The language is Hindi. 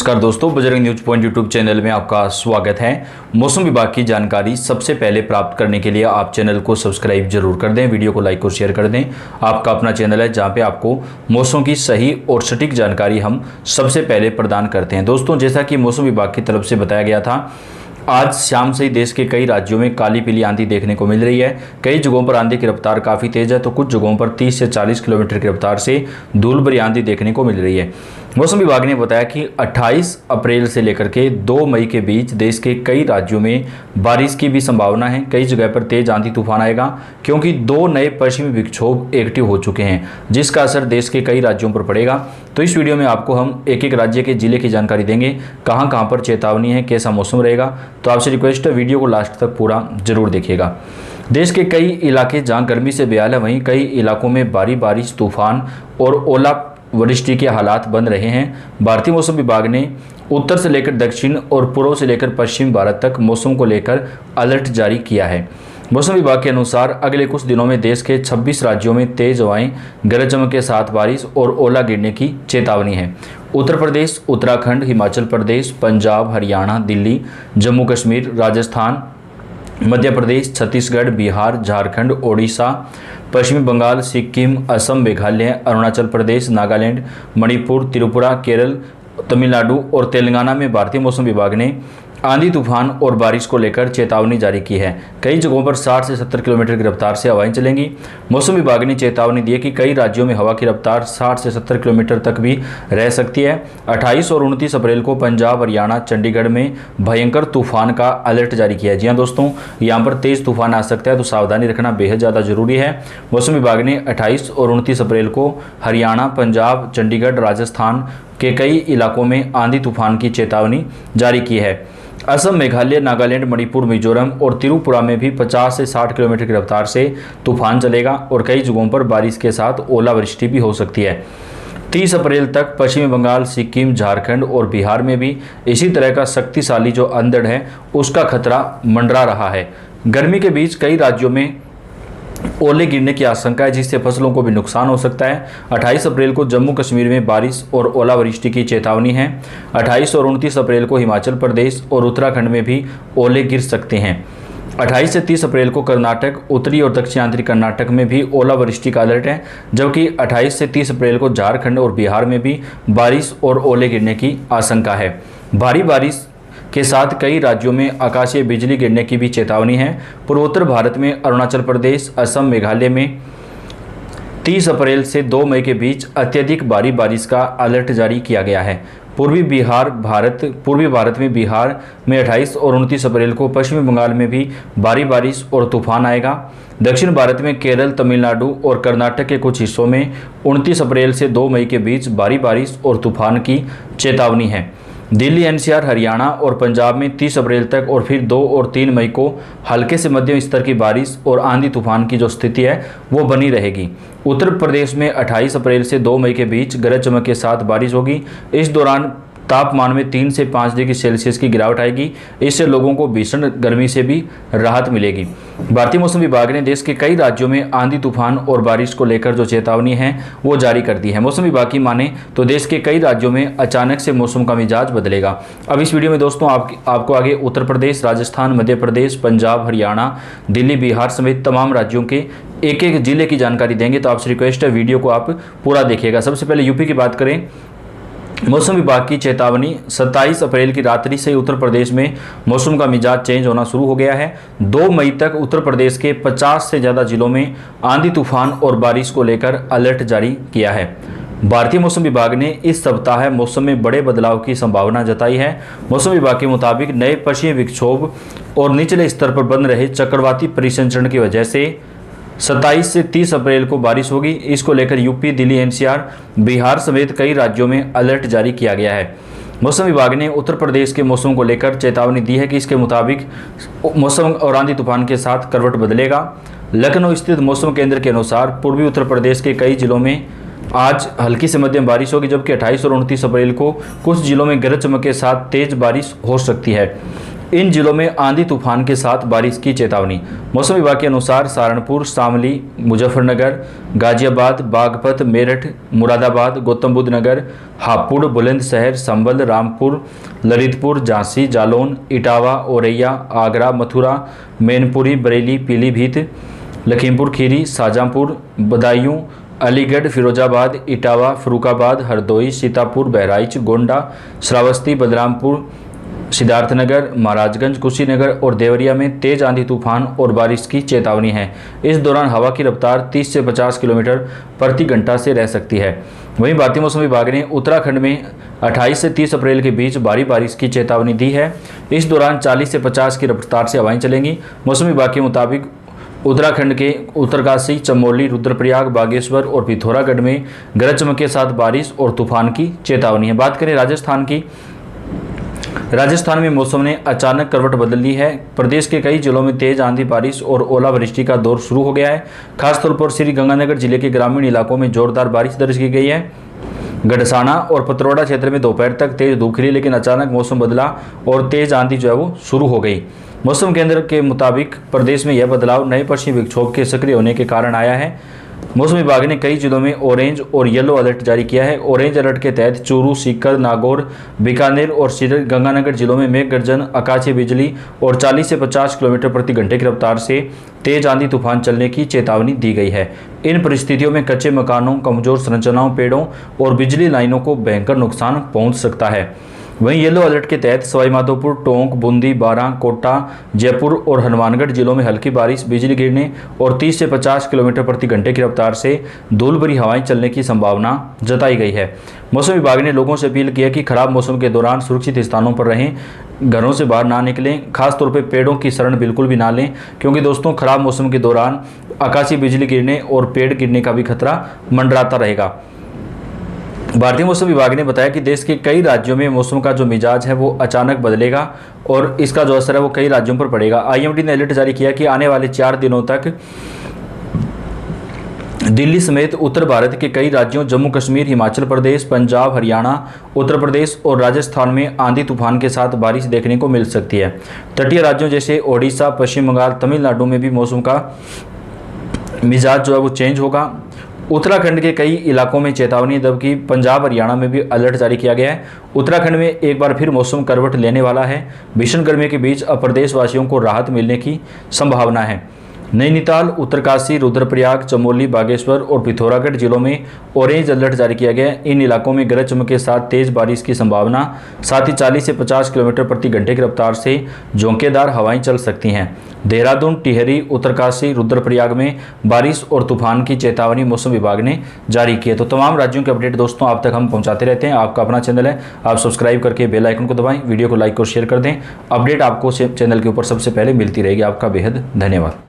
नमस्कार दोस्तों, Bajrang news point YouTube channel में आपका स्वागत है। मौसम विभाग की जानकारी सबसे पहले प्राप्त करने के लिए आप चैनल को सब्सक्राइब जरूर कर दें, वीडियो को लाइक और शेयर कर दें। आपका अपना चैनल है जहां पे आपको मौसम की सही और सटीक जानकारी हम सबसे पहले प्रदान करते हैं। दोस्तों, जैसा कि मौसम विभाग की तरफ से बताया गया था, आज शाम से ही देश के कई राज्यों में काली पीली आंधी देखने को मिल रही है। कई जगहों पर आंधी की रफ्तार काफ़ी तेज़ है, तो कुछ जगहों पर 30 से 40 किलोमीटर की रफ्तार से धूल भरी आंधी देखने को मिल रही है। मौसम विभाग ने बताया कि 28 अप्रैल से लेकर के 2 मई के बीच देश के कई राज्यों में बारिश की भी संभावना है। कई जगह पर तेज आंधी तूफान आएगा, क्योंकि 2 नए पश्चिमी विक्षोभ एक्टिव हो चुके हैं, जिसका असर देश के कई राज्यों पर पड़ेगा। तो इस वीडियो में आपको हम एक एक राज्य के जिले की जानकारी देंगे, कहां कहां पर चेतावनी है, कैसा मौसम रहेगा। तो आपसे रिक्वेस्ट है, वीडियो को लास्ट तक पूरा जरूर देखिएगा। देश के कई इलाके जहां गर्मी से बेहाल है, वहीं कई इलाकों में भारी बारिश, तूफान और ओला वृष्टि के हालात बन रहे हैं। भारतीय मौसम विभाग ने उत्तर से लेकर दक्षिण और पूर्व से लेकर पश्चिम भारत तक मौसम को लेकर अलर्ट जारी किया है। मौसम विभाग के अनुसार अगले कुछ दिनों में देश के 26 राज्यों में तेज हवाएं, गरज चमक के साथ बारिश और ओला गिरने की चेतावनी है। उत्तर प्रदेश, उत्तराखंड, हिमाचल प्रदेश, पंजाब, हरियाणा, दिल्ली, जम्मू कश्मीर, राजस्थान, मध्य प्रदेश, छत्तीसगढ़, बिहार, झारखंड, ओडिशा, पश्चिमी बंगाल, सिक्किम, असम, मेघालय, अरुणाचल प्रदेश, नागालैंड, मणिपुर, त्रिपुरा, केरल, तमिलनाडु और तेलंगाना में भारतीय मौसम विभाग ने आंधी तूफान और बारिश को लेकर चेतावनी जारी की है। कई जगहों पर 60 से 70 किलोमीटर की रफ्तार से हवाएं चलेंगी। मौसम विभाग ने चेतावनी दी है कि कई राज्यों में हवा की रफ्तार 60 से 70 किलोमीटर तक भी रह सकती है। 28 और 29 अप्रैल को पंजाब, हरियाणा, चंडीगढ़ में भयंकर तूफान का अलर्ट जारी किया है। जी हाँ दोस्तों, यहाँ पर तेज तूफान आ सकता है, तो सावधानी रखना बेहद ज़्यादा जरूरी है। मौसम विभाग ने 28 और 29 अप्रैल को हरियाणा, पंजाब, चंडीगढ़, राजस्थान के कई इलाकों में आंधी तूफान की चेतावनी जारी की है। असम, मेघालय, नागालैंड, मणिपुर, मिजोरम और त्रिपुरा में भी 50 से 60 किलोमीटर की रफ्तार से तूफान चलेगा और कई जगहों पर बारिश के साथ ओलावृष्टि भी हो सकती है। 30 अप्रैल तक पश्चिमी बंगाल, सिक्किम, झारखंड और बिहार में भी इसी तरह का शक्तिशाली जो अंधड़ है उसका खतरा मंडरा रहा है। गर्मी के बीच कई राज्यों में ओले गिरने की आशंका है, जिससे फसलों को भी नुकसान हो सकता है। 28 अप्रैल को जम्मू कश्मीर में बारिश और ओलावृष्टि की चेतावनी है। 28 और 29 अप्रैल को हिमाचल प्रदेश और उत्तराखंड में भी ओले गिर सकते हैं। 28 से 30 अप्रैल को कर्नाटक, उत्तरी और दक्षिणांतरी कर्नाटक में भी ओलावृष्टि का अलर्ट है, जबकि 28 से 30 अप्रैल को झारखंड और बिहार में भी बारिश और ओले गिरने की आशंका है। भारी बारिश के साथ कई राज्यों में आकाशीय बिजली गिरने की भी चेतावनी है। पूर्वोत्तर भारत में अरुणाचल प्रदेश, असम, मेघालय में 30 अप्रैल से 2 मई के बीच अत्यधिक भारी बारिश का अलर्ट जारी किया गया है। पूर्वी भारत में बिहार में 28 और 29 अप्रैल को पश्चिमी बंगाल में भी भारी बारिश और तूफान आएगा। दक्षिण भारत में केरल, तमिलनाडु और कर्नाटक के कुछ हिस्सों में 29 अप्रैल से 2 मई के बीच भारी बारिश और तूफान की चेतावनी है। दिल्ली, एनसीआर, हरियाणा और पंजाब में 30 अप्रैल तक और फिर 2 और 3 मई को हल्के से मध्यम स्तर की बारिश और आंधी तूफान की जो स्थिति है वो बनी रहेगी। उत्तर प्रदेश में 28 अप्रैल से 2 मई के बीच गरज चमक के साथ बारिश होगी। इस दौरान तापमान में 3 से 5 डिग्री सेल्सियस की गिरावट आएगी। इससे लोगों को भीषण गर्मी से भी राहत मिलेगी। भारतीय मौसम विभाग ने देश के कई राज्यों में आंधी तूफान और बारिश को लेकर जो चेतावनी है वो जारी कर दी है। मौसम विभाग की माने तो देश के कई राज्यों में अचानक से मौसम का मिजाज बदलेगा। अब इस वीडियो में दोस्तों आपको आगे उत्तर प्रदेश, राजस्थान, मध्य प्रदेश, पंजाब, हरियाणा, दिल्ली, बिहार समेत तमाम राज्यों के एक एक जिले की जानकारी देंगे। तो आपसे रिक्वेस्ट है, वीडियो को आप पूरा देखिएगा। सबसे पहले यूपी की बात करें, मौसम विभाग की चेतावनी 27 अप्रैल की रात्रि से उत्तर प्रदेश में मौसम का मिजाज चेंज होना शुरू हो गया है। 2 मई तक उत्तर प्रदेश के 50 से ज़्यादा जिलों में आंधी तूफान और बारिश को लेकर अलर्ट जारी किया है। भारतीय मौसम विभाग ने इस सप्ताह मौसम में बड़े बदलाव की संभावना जताई है। मौसम विभाग के मुताबिक नए पश्चिमी विक्षोभ और निचले स्तर पर बन रहे चक्रवाती परिसंचरण की वजह से 27 से 30 अप्रैल को बारिश होगी। इसको लेकर यूपी, दिल्ली, एनसीआर, बिहार समेत कई राज्यों में अलर्ट जारी किया गया है। मौसम विभाग ने उत्तर प्रदेश के मौसम को लेकर चेतावनी दी है कि इसके मुताबिक मौसम और आंधी तूफान के साथ करवट बदलेगा। लखनऊ स्थित मौसम केंद्र के अनुसार पूर्वी उत्तर प्रदेश के कई जिलों में आज हल्की से मध्यम बारिश होगी, जबकि 28 और 29 अप्रैल को कुछ जिलों में गरज चमक के साथ तेज बारिश हो सकती है। इन जिलों में आंधी तूफान के साथ बारिश की चेतावनी। मौसम विभाग के अनुसार सहारनपुर, शामली, मुजफ्फरनगर, गाजियाबाद, बागपत, मेरठ, मुरादाबाद, गौतम बुद्ध नगर, हापुड़, बुलंदशहर, संभल, रामपुर, ललितपुर, झांसी, जालौन, इटावा, औरैया, आगरा, मथुरा, मैनपुरी, बरेली, पीलीभीत, लखीमपुर खीरी, शाहजहांपुर, बदायूं, अलीगढ़, फिरोजाबाद, इटावा, फर्रुखाबाद, हरदोई, सीतापुर, बहराइच, गोंडा, श्रावस्ती, बलरामपुर, सिद्धार्थनगर, महाराजगंज, कुशीनगर और देवरिया में तेज आंधी तूफान और बारिश की चेतावनी है। इस दौरान हवा की रफ्तार 30 से 50 किलोमीटर प्रति घंटा से रह सकती है। वहीं भारतीय मौसम विभाग ने उत्तराखंड में 28 से 30 अप्रैल के बीच भारी बारिश की चेतावनी दी है। इस दौरान 40 से 50 की रफ्तार से हवाएं चलेंगी। मौसम विभाग के मुताबिक उत्तराखंड के उत्तरकाशी, चमोली, रुद्रप्रयाग, बागेश्वर और पिथौरागढ़ में गरज चमक के साथ बारिश और तूफान की चेतावनी है। बात करें राजस्थान की, राजस्थान में मौसम ने अचानक करवट बदल ली है। प्रदेश के कई जिलों में तेज आंधी, बारिश और ओलावृष्टि का दौर शुरू हो गया है। खासतौर पर श्री गंगानगर जिले के ग्रामीण इलाकों में जोरदार बारिश दर्ज की गई है। गढ़साना और पतरौड़ा क्षेत्र में दोपहर तक तेज धूप खिली, लेकिन अचानक मौसम बदला और तेज आंधी जो है वो शुरू हो गई। मौसम केंद्र के मुताबिक प्रदेश में यह बदलाव नए पश्चिमी विक्षोभ के सक्रिय होने के कारण आया है। मौसम विभाग ने कई जिलों में ऑरेंज और येलो अलर्ट जारी किया है। ऑरेंज अलर्ट के तहत चूरू, सीकर, नागौर, बीकानेर और श्री गंगानगर जिलों में मेघ गर्जन, आकाशीय बिजली और 40 से 50 किलोमीटर प्रति घंटे की रफ्तार से तेज आंधी तूफान चलने की चेतावनी दी गई है। इन परिस्थितियों में कच्चे मकानों, कमजोर संरचनाओं, पेड़ों और बिजली लाइनों को भयंकर नुकसान पहुंच सकता है। वहीं येलो अलर्ट के तहत सवाईमाधोपुर, टोंक, बूंदी, बारां, कोटा, जयपुर और हनुमानगढ़ जिलों में हल्की बारिश, बिजली गिरने और 30 से 50 किलोमीटर प्रति घंटे की रफ्तार से धूल भरी हवाएं चलने की संभावना जताई गई है। मौसम विभाग ने लोगों से अपील की है कि खराब मौसम के दौरान सुरक्षित स्थानों पर रहें, घरों से बाहर ना निकलें। खासतौर पर पेड़ों की शरण बिल्कुल भी ना लें, क्योंकि दोस्तों खराब मौसम के दौरान आकाशीय बिजली गिरने और पेड़ गिरने का भी खतरा मंडराता रहेगा। भारतीय मौसम विभाग ने बताया कि देश के कई राज्यों में मौसम का जो मिजाज है वो अचानक बदलेगा और इसका जो असर है वो कई राज्यों पर पड़ेगा। आईएमडी ने अलर्ट जारी किया कि आने वाले 4 दिनों तक दिल्ली समेत उत्तर भारत के कई राज्यों जम्मू कश्मीर, हिमाचल प्रदेश, पंजाब, हरियाणा, उत्तर प्रदेश और राजस्थान में आंधी तूफान के साथ बारिश देखने को मिल सकती है। तटीय राज्यों जैसे ओडिशा, पश्चिम बंगाल, तमिलनाडु में भी मौसम का मिजाज जो है वो चेंज होगा। उत्तराखंड के कई इलाकों में चेतावनी, जबकि पंजाब, हरियाणा में भी अलर्ट जारी किया गया है। उत्तराखंड में एक बार फिर मौसम करवट लेने वाला है। भीषण गर्मी के बीच अब प्रदेशवासियों को राहत मिलने की संभावना है। नैनीताल, उत्तरकाशी, रुद्रप्रयाग, चमोली, बागेश्वर और पिथौरागढ़ जिलों में ऑरेंज अलर्ट जारी किया गया है। इन इलाकों में गरज चमक के साथ तेज बारिश की संभावना, साथ ही 40 से 50 किलोमीटर प्रति घंटे की रफ्तार से झोंकेदार हवाएं चल सकती हैं। देहरादून, टिहरी, उत्तरकाशी, रुद्रप्रयाग में बारिश और तूफान की चेतावनी मौसम विभाग ने जारी की है। तो तमाम राज्यों के अपडेट दोस्तों आप तक हम पहुंचाते रहते हैं। आपका अपना चैनल है, आप सब्सक्राइब करके बेल आइकन को दबाएं, वीडियो को लाइक और शेयर कर दें। अपडेट आपको चैनल के ऊपर सबसे पहले मिलती रहेगी। आपका बेहद धन्यवाद।